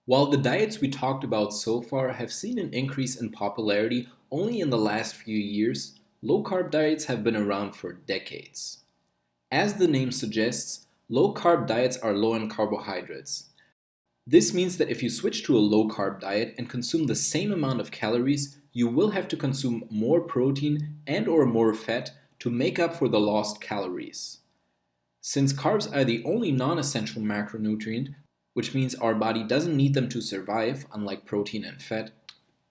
While the diets we talked about so far have seen an increase in popularity only in the last few years, low carb diets have been around for decades. As the name suggests, low carb diets are low in carbohydrates. This means that if you switch to a low carb diet and consume the same amount of calories, you will have to consume more protein and or more fat to make up for the lost calories. Since carbs are the only non-essential macronutrient, which means our body doesn't need them to survive, unlike protein and fat,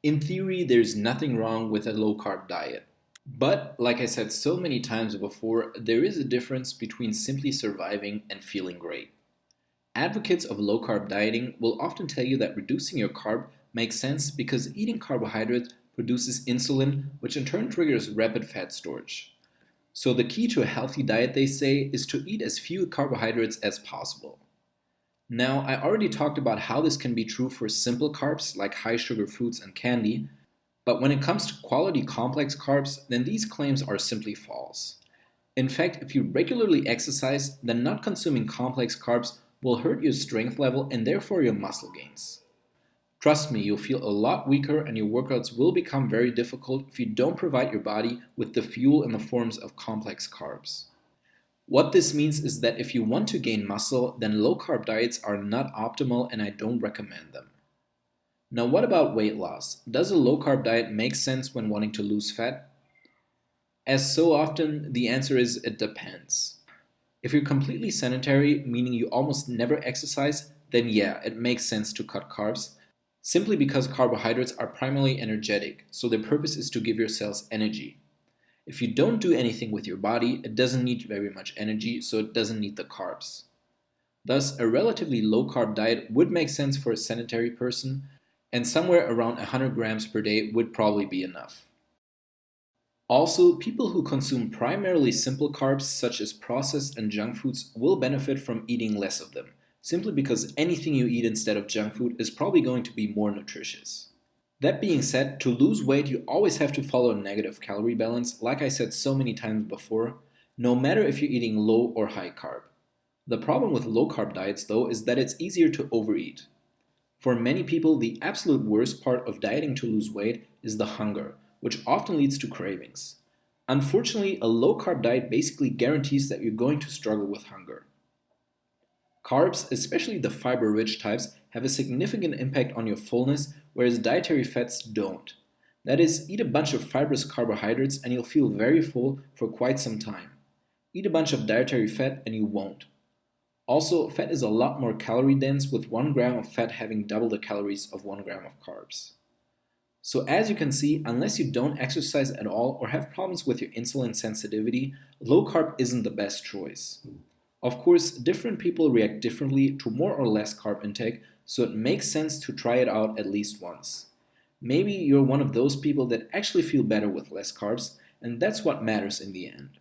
in theory, there's nothing wrong with a low carb diet. But, like I said so many times before, there is a difference between simply surviving and feeling great. Advocates of low carb dieting will often tell you that reducing your carb makes sense because eating carbohydrates produces insulin, which in turn triggers rapid fat storage. So, the key to a healthy diet, they say, is to eat as few carbohydrates as possible. Now, I already talked about how this can be true for simple carbs like high sugar foods and candy, but when it comes to quality complex carbs, then these claims are simply false. In fact, if you regularly exercise, then not consuming complex carbs will hurt your strength level and therefore your muscle gains. Trust me, you'll feel a lot weaker and your workouts will become very difficult if you don't provide your body with the fuel in the forms of complex carbs. What this means is that if you want to gain muscle, then low carb diets are not optimal and I don't recommend them. Now, what about weight loss? Does a low carb diet make sense when wanting to lose fat? As so often, the answer is it depends. If you're completely sedentary, meaning you almost never exercise, then yeah, it makes sense to cut carbs, simply because carbohydrates are primarily energetic, so their purpose is to give your cells energy. If you don't do anything with your body, it doesn't need very much energy, so it doesn't need the carbs. Thus, a relatively low carb diet would make sense for a sedentary person, and somewhere around 100 grams per day would probably be enough. Also, people who consume primarily simple carbs, such as processed and junk foods, will benefit from eating less of them, simply because anything you eat instead of junk food is probably going to be more nutritious. That being said, to lose weight, you always have to follow a negative calorie balance, like I said so many times before, no matter if you're eating low or high carb. The problem with low carb diets, though, is that it's easier to overeat. For many people, the absolute worst part of dieting to lose weight is the hunger, which often leads to cravings. Unfortunately, a low carb diet basically guarantees that you're going to struggle with hunger. Carbs, especially the fiber rich types, have a significant impact on your fullness, whereas dietary fats don't. That is, eat a bunch of fibrous carbohydrates and you'll feel very full for quite some time. Eat a bunch of dietary fat and you won't. Also, fat is a lot more calorie dense, with 1 gram of fat having double the calories of 1 gram of carbs. So, as you can see, unless you don't exercise at all or have problems with your insulin sensitivity, low carb isn't the best choice. Of course, different people react differently to more or less carb intake, so it makes sense to try it out at least once. Maybe you're one of those people that actually feel better with less carbs, and that's what matters in the end.